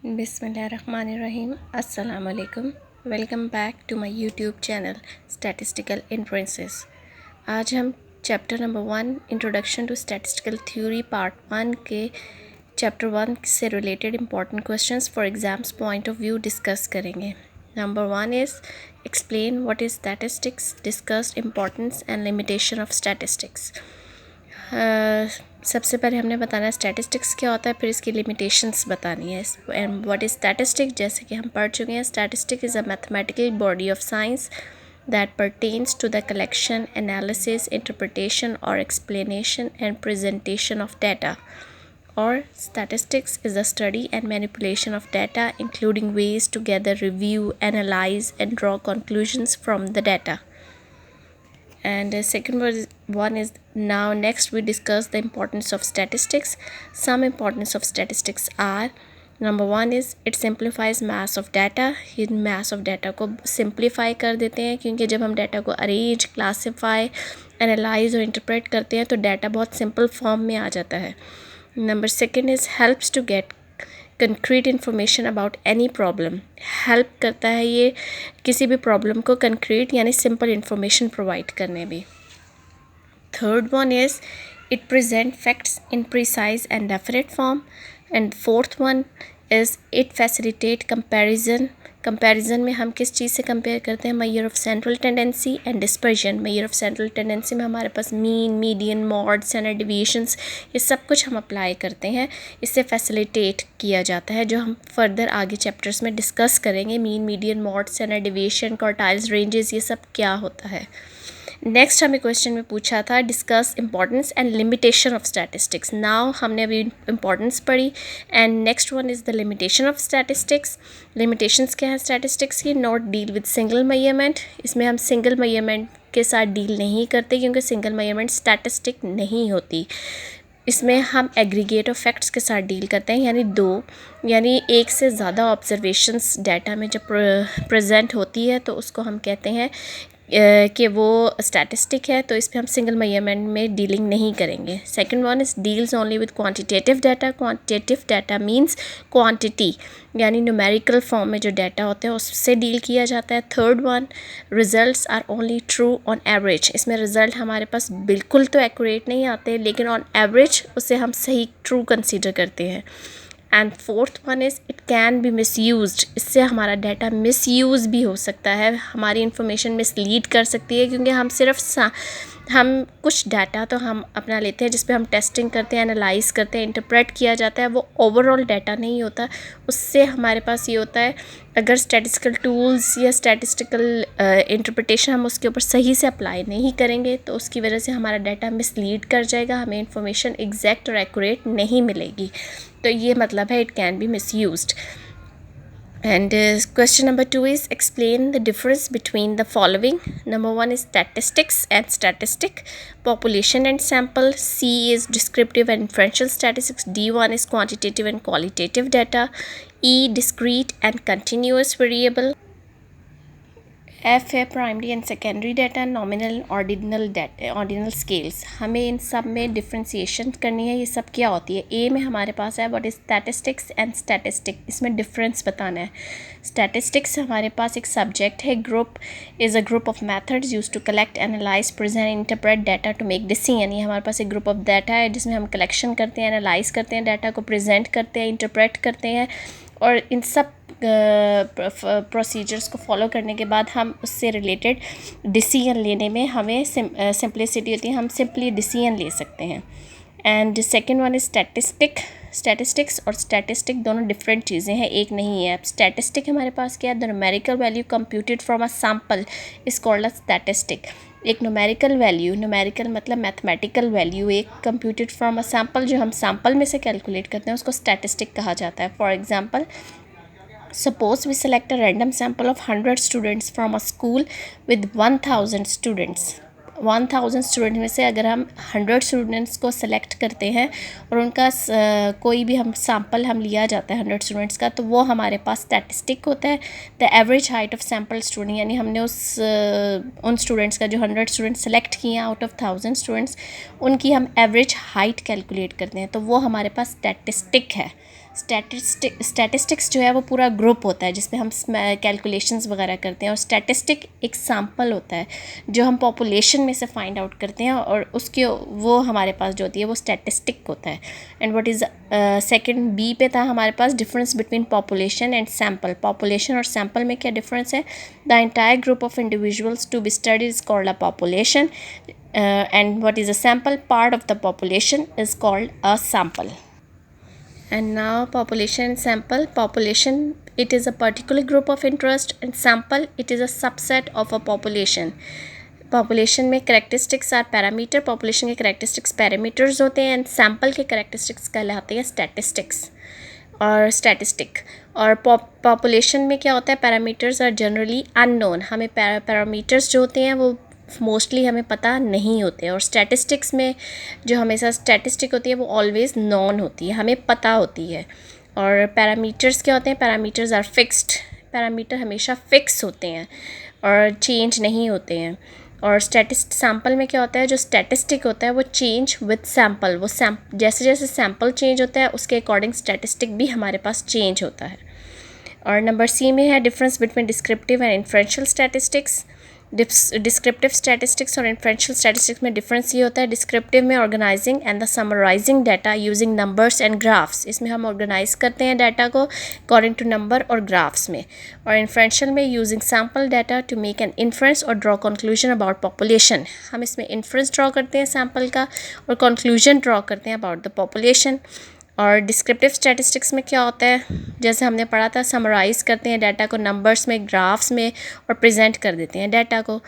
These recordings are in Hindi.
बिस्मिल्लाहिर्रहमानिर्रहीम अस्सलामुअलैकुम। Welcome back to my YouTube channel statistical influences. आज हम chapter number 1 introduction to statistical theory part 1 के चैप्टर 1 से related important questions for exams point of view discuss करेंगे। Number 1 is explain what is statistics, discuss importance and limitation of statistics. सबसे पहले हमने बताना है स्टैटिस्टिक्स क्या होता है, फिर इसकी लिमिटेशंस बतानी है। एंड व्हाट इज़ स्टैटिस्टिक्स, जैसे कि हम पढ़ चुके हैं, statistic is a mathematical body of science that pertains to the collection, analysis, interpretation or explanation and presentation of data. Or statistics is the study and manipulation of data, including ways to gather, review, analyze and draw conclusions from the data. And the second one is now next we discuss the importance of statistics. Some importance of statistics are, number 1 is it simplifies mass of data. ये mass of data को simplify कर देते हैं, क्योंकि जब हम data को arrange, classify, analyze और interpret करते हैं तो data बहुत simple form में आ जाता है. Number 2 is helps to get concrete information about any problem. Help करता है ये किसी भी प्रॉब्लम को कंक्रीट यानी सिंपल इन्फॉर्मेशन प्रोवाइड करने में. Third one is it present facts in precise and definite form. And fourth one is it facilitate comparison में हम किस चीज़ से कंपेयर करते हैं, measure of central tendency and dispersion. Measure of central tendency में हमारे पास mean, median, mode, standard deviations, ये सब कुछ हम अप्लाई करते हैं. इससे फैसिलिटेट किया जाता है, जो हम फर्दर आगे चैप्टर्स में डिस्कस करेंगे. Mean, median, mode, standard deviation, quartiles, ranges, ये सब क्या होता है. नेक्स्ट हमें क्वेश्चन में पूछा था discuss importance and limitation of statistics. Now हमने अभी इंपॉर्टेंस पढ़ी and next one is the limitation of statistics. Limitations क्या है स्टैटिस्टिक्स की? Not deal with single measurement. इसमें हम सिंगल मेजरमेंट के साथ डील नहीं करते, क्योंकि सिंगल मेजरमेंट स्टैटिस्टिक नहीं होती. इसमें हम एग्रीगेट ऑफ फैक्ट्स के साथ डील करते हैं, यानी एक से ज़्यादा ऑब्जर्वेशंस डाटा में जब प्रेजेंट होती है तो उसको हम कहते हैं कि वो स्टैटिस्टिक है. तो इस पर हम सिंगल मेजरमेंट में डीलिंग नहीं करेंगे. Second one is deals only with quantitative data. Quantitative data means quantity, यानी न्यूमेरिकल फॉर्म में जो डाटा होते हैं उससे डील किया जाता है. Third one results are only true on average. इसमें रिजल्ट हमारे पास बिल्कुल तो एक्यूरेट नहीं आते, लेकिन ऑन एवरेज उसे हम सही ट्रू कंसीडर करते हैं. And fourth one is it can be misused. इससे हमारा डाटा मिसयूज़ भी हो सकता है, हमारी इन्फॉर्मेशन मिसलीड कर सकती है, क्योंकि हम कुछ डाटा तो हम अपना लेते हैं जिस पे हम टेस्टिंग करते हैं, एनालाइज करते हैं, इंटरप्रेट किया जाता है, वो ओवरऑल डाटा नहीं होता. उससे हमारे पास ये होता है, अगर स्टैटिस्टिकल टूल्स या स्टैटिस्टिकल इंटरप्रिटेशन हम उसके ऊपर सही से अप्लाई नहीं करेंगे तो उसकी वजह से हमारा डाटा मिसलीड कर जाएगा, हमें इन्फॉर्मेशन एग्जैक्ट और एक्यूरेट नहीं मिलेगी. तो ये मतलब है it can be misused. And question number 2 is explain the difference between the following. Number 1 is statistics and statistic. Population and sample. C is descriptive and inferential statistics. D1 is quantitative and qualitative data. E discrete and continuous variable. F है primary and secondary data, nominal, ordinal scales. हमें इन सब में डिफ्रेंसिएशन करनी है. ये सब क्या होती है? ए में हमारे पास है what is statistics and statistic. इसमें डिफरेंस बताना है. स्टैटिस्टिक्स हमारे पास एक सब्जेक्ट है. Group is a group of methods use to collect, analyse, present, interpret data to make decision. ये हमारे पास एक ग्रुप ऑफ डाटा है जिसमें हम कलेक्शन करते हैं, एनालाइज करते हैं, डाटा को प्रेजेंट करते हैं, इंटरप्रेट करते हैं, और इन सब प्रोसीजर्स को फॉलो करने के बाद हम उससे रिलेटेड डिसीजन लेने में हमें सिंप्लिसिटी होती है, हम सिंपली डिसीजन ले सकते हैं. And second one is statistics और स्टैटिस्टिक दोनों डिफरेंट चीज़ें हैं, एक नहीं है. अब स्टैटिस्टिक हमारे पास क्या है? The numerical value computed from a sample is called a statistic. एक न्यूमेरिकल मतलब मैथमेटिकल वैल्यू, एक कंप्यूटेड फ्रॉम अ सैम्पल, जो हम सैम्पल में से कैलकुलेट करते हैं, उसको स्टैटिस्टिक कहा जाता है. For example, suppose we select a random sample of 100 students from a school with 1000 students. 1000 student में से अगर हम 100 स्टूडेंट्स को सेलेक्ट करते हैं और उनका कोई भी हम सैम्पल हम लिया जाता है 100 स्टूडेंट्स का, तो वो हमारे पास स्टैटिस्टिक होता है. The average height of sample student, यानी हमने उन स्टूडेंट्स का जो 100 स्टूडेंट्स सेलेक्ट किए हैं आउट ऑफ 1000 स्टूडेंट्स, उनकी हम एवरेज हाइट कैलकुलेट करते हैं, तो वो हमारे पास स्टैटिस्टिक है. स्टैटिस्टिक्स जो है वो पूरा ग्रुप होता है जिसमें हम कैलकुलेशंस वगैरह करते हैं, और स्टैटिस्टिक एक सैम्पल होता है जो हम पॉपुलेशन में से फाइंड आउट करते हैं, और उसके वो हमारे पास जो होती है वो स्टैटिस्टिक होता है. And what is second B पे था हमारे पास difference between population and sample. Population और सैम्पल में क्या डिफरेंस है? The entire group of individuals to be studied is called a population, and what is a sample part of the population is called a sample. And now population and sample. Population, it is a particular group of interest, and sample, it is a subset of a population. Population में करेक्टरिस्टिक्स आर पैरामीटर, पॉपुलेशन के करेक्टरिस्टिक्स पैरामीटर्स होते हैं, एंड सैम्पल के करेक्टरिस्टिक्स कहलाते हैं स्टैटिस्टिक्स और स्टैटिस्टिक. और पॉपुलेशन में क्या होता है? पैरामीटर्स आर जनरली अननोन, हमें पैरामीटर्स जो होते हैं वो मोस्टली हमें पता नहीं होते हैं. और स्टैटिस्टिक्स में जो हमेशा स्टैटिस्टिक होती है वो ऑलवेज नॉन होती है, हमें पता होती है. और पैरामीटर्स क्या होते हैं? पैरामीटर्स आर फिक्स्ड, पैरामीटर हमेशा फिक्स होते हैं और चेंज नहीं होते हैं. और सैम्पल में क्या होता है? जो स्टैटिस्टिक होता है वो चेंज विद सैम्पल, वो जैसे जैसे सैम्पल चेंज होता है उसके अकॉर्डिंग स्टैटिस्टिक भी हमारे पास चेंज होता है. और नंबर सी में है difference between descriptive and inferential statistics. Descriptive statistics और इन्फ्रेंशियल स्टैटिस्टिक्स में डिफरेंस ये होता है, डिस्क्रिप्टिव में organising and the summarising data using numbers and graphs, इसमें हम ऑर्गेनाइज करते हैं डाटा को अकॉर्डिंग टू नंबर और ग्राफ्स में. और इन्फ्रेंशियल में using sample data to make an inference और ड्रॉ कंक्लूजन अबाउट पॉपुलेशन, हम इसमें इन्फ्रेंस ड्रॉ करते हैं सैम्पल का और कंक्लूजन ड्रॉ करते हैं अबाउट द पॉपुलेशन. और डिस्क्रिप्टिव स्टैटिस्टिक्स में क्या होता है? जैसे हमने पढ़ा था, समराइज़ करते हैं डाटा को नंबर्स में, ग्राफ्स में, और प्रेजेंट कर देते हैं डाटा को.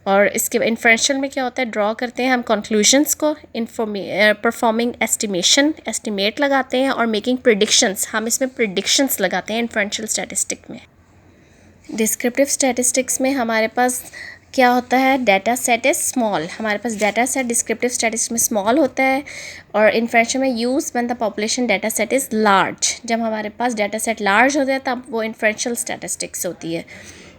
और इसके इन्फ्रेंशियल में क्या होता है? ड्रॉ करते हैं हम कंक्लूजन्स को, परफॉर्मिंग एस्टिमेट लगाते हैं, और मेकिंग प्रिडिक्शंस, हम इसमें प्रिडिक्शंस लगाते हैं इन्फ्रेंशियल स्टैटिस्टिक में. डिस्क्रिप्टिव स्टैटिस्टिक्स में हमारे पास क्या होता है? डाटा सेट इज़ स्मॉल, हमारे पास डाटा सेट डिस्क्रिप्टिव स्टैटिस्टिक्स में स्मॉल होता है. और इन्फ्रेंशियल में use when the population data set is large, जब हमारे पास डाटा सेट लार्ज होता है तब वो इन्फ्रेंशियल स्टैटिस्टिक्स होती है.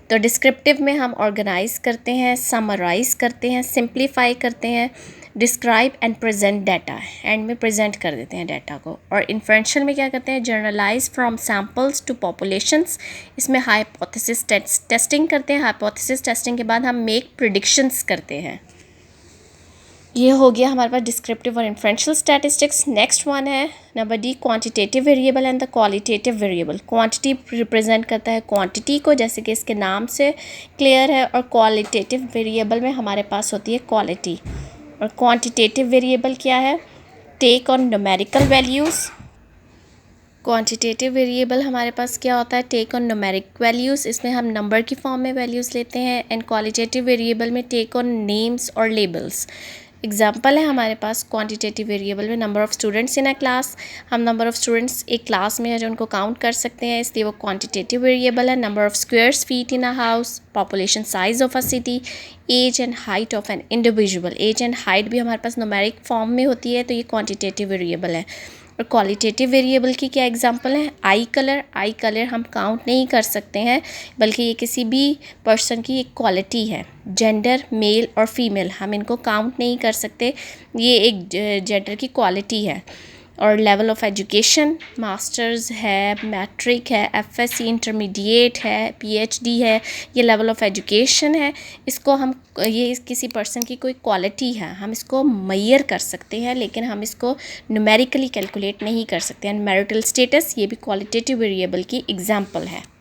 तो डिस्क्रिप्टिव में हम ऑर्गेनाइज करते हैं, समराइज करते हैं, सिंप्लीफाई करते हैं, describe and present data, and में प्रेजेंट कर देते हैं डाटा को. और इन्फ्रेंशियल में क्या करते हैं? Generalise from samples to populations, इसमें हाइपोथेसिस टेस्टिंग करते हैं, हाइपोथेसिस टेस्टिंग के बाद हम मेक प्रिडिक्शंस करते हैं. ये हो गया हमारे पास डिस्क्रिप्टिव और इन्फ्रेंशियल स्टैटिस्टिक्स. नेक्स्ट वन है number D, quantitative variable and the qualitative variable. Quantity represent करता है क्वांटिटी को, जैसे कि इसके नाम से क्लियर है, और क्वालिटेटिव वेरिएबल में हमारे पास होती है क्वालिटी. और क्वांटिटेटिव वेरिएबल क्या है? Take on numerical values. Quantitative variable हमारे पास क्या होता है? टेक ऑन न्यूमेरिक वैल्यूज़, इसमें हम नंबर की फॉर्म में वैल्यूज़ लेते हैं. एंड क्वालिटेटिव वेरिएबल में टेक ऑन नेम्स और लेबल्स. एग्जाम्पल है हमारे पास क्वांटिटेटिव वेरिएबल में number of students in a class, हम नंबर ऑफ़ स्टूडेंट्स एक क्लास में है जो उनको काउंट कर सकते हैं, इसलिए वो क्वांटिटेटिव वेरिएबल है. Number of squares feet in a house, population size of a city, age and height of an individual, age and height भी हमारे पास न्यूमेरिक फॉर्म में होती है, तो ये क्वांटिटेटिव वेरिएबल है. और क्वालिटेटिव वेरिएबल की क्या एग्जांपल है? आई कलर हम काउंट नहीं कर सकते हैं, बल्कि ये किसी भी पर्सन की एक क्वालिटी है. जेंडर मेल और फीमेल, हम इनको काउंट नहीं कर सकते, ये एक जेंडर की क्वालिटी है. और लेवल ऑफ एजुकेशन, मास्टर्स है, मैट्रिक है, एफएससी इंटरमीडिएट है, पीएचडी है, ये लेवल ऑफ एजुकेशन है. इसको हम, ये किसी पर्सन की कोई क्वालिटी है, हम इसको मेजर कर सकते हैं, लेकिन हम इसको न्यूमेरिकली कैलकुलेट नहीं कर सकते हैं. मैरिटल स्टेटस, ये भी क्वालिटेटिव वेरिएबल की एग्जांपल है.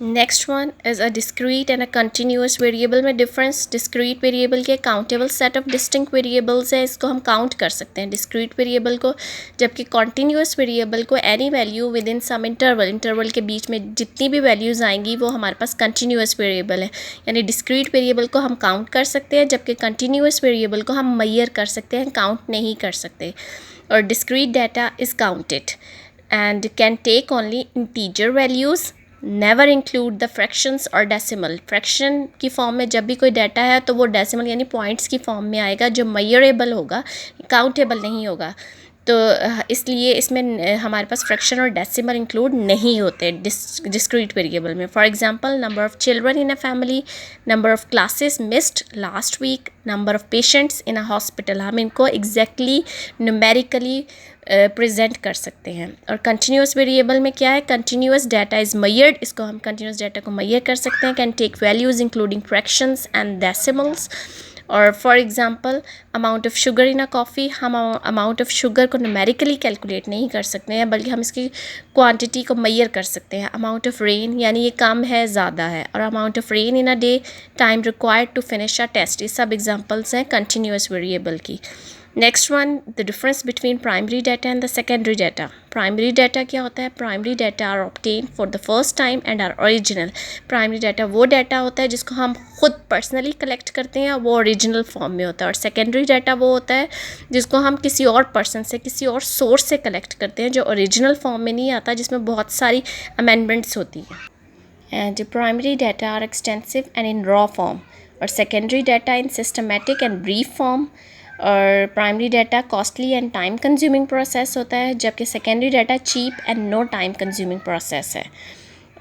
Next one is a discrete and a continuous variable में डिफरेंस. डिस्क्रीट वेरिएबल के countable set of distinct variables है, इसको हम काउंट कर सकते हैं डिस्क्रीट वेरिएबल को, जबकि कॉन्टीन्यूस वेरिएबल को any value within some interval के बीच में जितनी भी वैल्यूज़ आएंगी वो हमारे पास कंटिन्यूस वेरिएबल है. यानी डिस्क्रीट वेरिएबल को हम काउंट कर सकते हैं, जबकि कंटिन्यूस वेरिएबल को हम मेजर कर सकते हैं, काउंट नहीं कर सकते. और discrete data is counted and can take only integer values, never include the fractions और डेसिमल. फ्रैक्शन की फॉर्म में जब भी कोई डाटा है तो वो डेसिमल यानी पॉइंट्स की फॉर्म में आएगा, जो मेजरेबल होगा, काउंटेबल नहीं होगा. तो इसलिए इसमें हमारे पास फ्रैक्शन और डेसिमल इंक्लूड नहीं होते डिस्क्रीट वेरिएबल में. For example, number of children in a family, number of classes missed last week, number of patients in a hospital. हम इनको एग्जैक्टली न्यूमेरिकली प्रेजेंट कर सकते हैं. और कंटिन्यूस वेरिएबल में क्या है, कंटिन्यूस डाटा इज़ मेजर्ड. इसको हम कंटिन्यूस डाटा को मेजर कर सकते हैं. Can take values including fractions and decimals. और for example, amount of sugar in a coffee, हम अमाउंट ऑफ़ शुगर को न्यूमेरिकली कैलकुलेट नहीं कर सकते हैं, बल्कि हम इसकी क्वांटिटी को मेजर कर सकते हैं. अमाउंट ऑफ़ रेन, यानी ये कम है ज़्यादा है. और amount of rain in a day, time required to finish a test. ये सब एग्जांपल्स हैं कंटिन्यूस वेरिएबल की. Next one, the difference between primary data and the secondary data. Primary data क्या होता है? Primary data are obtain for the first time and are original. Primary data वो डाटा होता है जिसको हम खुद पर्सनली कलेक्ट करते हैं, वो ओरिजिनल फॉर्म में होता है. और सेकेंडरी डाटा वो होता है जिसको हम किसी और पर्सन से, किसी और सोर्स से कलेक्ट करते हैं, जो ओरिजिनल फॉर्म में नहीं आता, जिसमें बहुत सारी अमेंडमेंट्स होती हैं. And primary data are extensive and in raw form, और secondary data in systematic and brief form. और primary data costly and time consuming process होता है, जबकि secondary data cheap and no time consuming process है.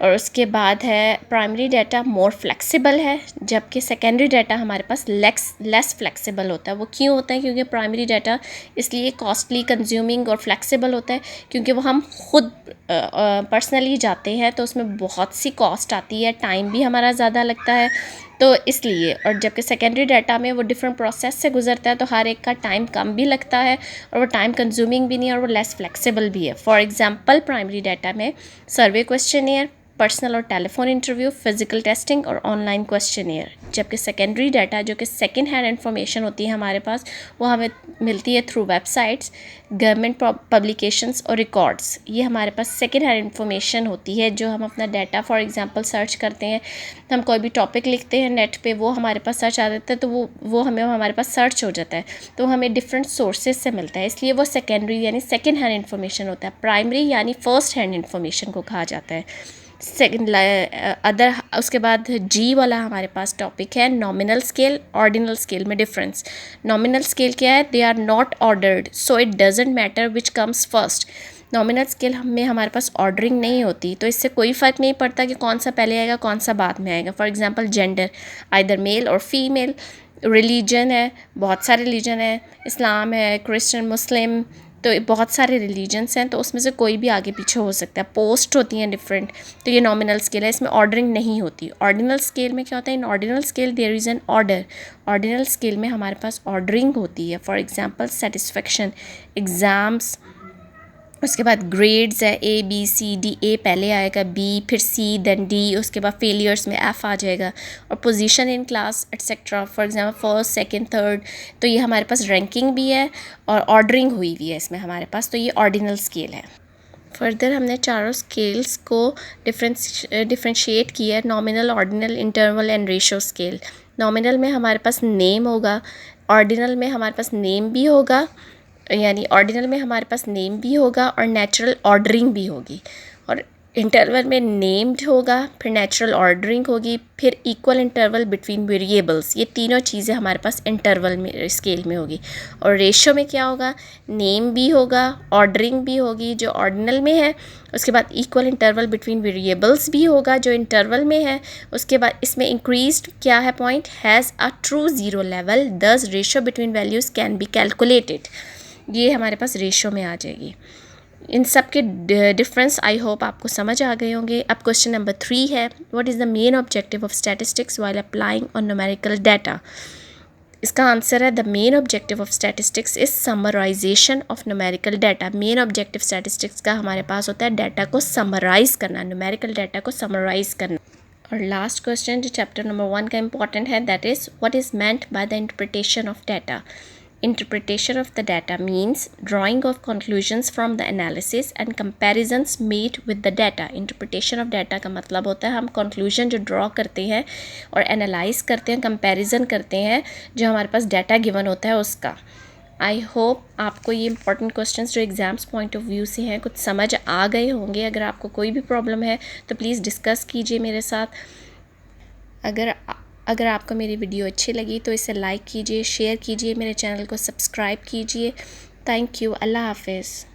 और उसके बाद है प्राइमरी डाटा मोर फ्लेक्सिबल है, जबकि सेकेंडरी डाटा हमारे पास लेस फ्लेक्सिबल होता है. वो क्यों होता है? क्योंकि प्राइमरी डाटा इसलिए कॉस्टली, कंज्यूमिंग और फ्लेक्सिबल होता है क्योंकि वो हम खुद पर्सनली जाते हैं, तो उसमें बहुत सी कॉस्ट आती है, टाइम भी हमारा ज़्यादा लगता है, तो इसलिए. और जबकि सेकेंडरी डाटा में वो डिफरेंट प्रोसेस से गुजरता है, तो हर एक का टाइम कम भी लगता है, और वो टाइम कंज्यूमिंग भी नहीं है, और वो लेस फ्लेक्सिबल भी है. फॉर एग्जांपल, प्राइमरी डाटा में सर्वे क्वेश्चनियर, पर्सनल और टेलीफोन इंटरव्यू, फिजिकल टेस्टिंग और ऑनलाइन क्वेश्चनियर. जबकि सेकेंडरी डाटा जो कि सेकेंड हैंड इन्फॉर्मेशन होती है हमारे पास, वो हमें मिलती है थ्रू वेबसाइट्स, गवर्नमेंट पब्लिकेशंस और रिकॉर्ड्स. ये हमारे पास सेकेंड हैंड इन्फॉर्मेशन होती है, जो हम अपना डाटा फॉर एग्जांपल सर्च करते हैं, हम कोई भी टॉपिक लिखते हैं नेट पे, वो हमारे पास सर्च आ जाता है, तो वो हमें हमारे पास सर्च हो जाता है, तो हमें डिफरेंट सोर्सेज से मिलता है, इसलिए वो सेकेंडरी यानी सेकेंड हैंड इन्फॉर्मेशन होता है. प्राइमरी यानी फर्स्ट हैंड इन्फॉर्मेशन को कहा जाता है. Second other. उसके बाद जी वाला हमारे पास टॉपिक है नॉमिनल स्केल, ऑर्डिनल स्केल में डिफरेंस. नॉमिनल स्केल क्या है? They are not ordered, so it doesn't matter which comes first. Nominal scale में हमारे पास ऑर्डरिंग नहीं होती, तो इससे कोई फ़र्क नहीं पड़ता कि कौन सा पहले आएगा, कौन सा बाद में आएगा. For example, gender, either male और फीमेल. रिलीजन है, बहुत सारे रिलीजन है, इस्लाम है, क्रिश्चियन, मुस्लिम, तो बहुत सारे रिलीजन्स हैं, तो उसमें से कोई भी आगे पीछे हो सकता है. पोस्ट होती हैं डिफरेंट, तो ये नॉमिनल स्केल है, इसमें ऑर्डरिंग नहीं होती. ऑर्डिनल स्केल में क्या होता है? In ordinal scale there is an order. Ordinal scale में हमारे पास ऑर्डरिंग होती है. फॉर एग्जांपल, सेटिस्फेक्शन, एग्ज़ाम्स, उसके बाद ग्रेड्स है, ए बी सी डी. ए पहले आएगा, बी, फिर सी, देन डी, उसके बाद फेलियर्स में एफ़ आ जाएगा. और position in class etcetera, for example first, second, third, तो ये हमारे पास रैंकिंग भी है और ऑर्डरिंग हुई हुई है इसमें हमारे पास, तो ये ऑर्डिनल स्केल है. फर्दर हमने चारों स्केल्स को डिफ्रेंशिएट किया है: nominal, ordinal, interval and ratio scale. Nominal में हमारे पास नेम होगा, ऑर्डिनल में हमारे पास नेम भी होगा, यानी ऑर्डिनल में हमारे पास नेम भी होगा और नेचुरल ऑर्डरिंग भी होगी. और इंटरवल में नेम्ड होगा, फिर नेचुरल ऑर्डरिंग होगी, फिर इक्वल इंटरवल बिटवीन वेरिएबल्स. ये तीनों चीज़ें हमारे पास इंटरवल में स्केल में होगी. और रेशो में क्या होगा? नेम भी होगा, ऑर्डरिंग भी होगी जो ऑर्डिनल में है, उसके बाद इक्वल इंटरवल बिटवीन वेरिएबल्स भी होगा जो इंटरवल में है. उसके बाद इसमें इंक्रीज्ड क्या है point? Has a true zero level, this ratio between values can be calculated. ये हमारे पास रेशो में आ जाएगी. इन सब के डिफरेंस आई होप आपको समझ आ गए होंगे. अब क्वेश्चन नंबर 3 है, what is the main objective of statistics while applying on numerical data. इसका आंसर है the main objective of statistics is summarisation of numerical data. Main objective statistics का हमारे पास होता है डाटा को समराइज़ करना, न्यूमेरिकल डाटा को समराइज़ करना. और लास्ट क्वेश्चन जो चैप्टर नंबर 1 का इंपॉर्टेंट है, that is what is meant by the interpretation of data. Interpretation of the data means drawing of conclusions from the analysis and comparisons made with the data. Interpretation of data का मतलब होता है हम conclusion जो draw करते हैं और analyze करते हैं, comparison करते हैं जो हमारे पास data given होता है उसका. I hope आपको ये important questions जो exams point of view से हैं कुछ समझ आ गए होंगे. अगर आपको कोई भी problem है तो please discuss कीजिए मेरे साथ. अगर आपको मेरी वीडियो अच्छी लगी तो इसे लाइक कीजिए, शेयर कीजिए, मेरे चैनल को सब्सक्राइब कीजिए. Thank you. अल्लाह हाफिज़।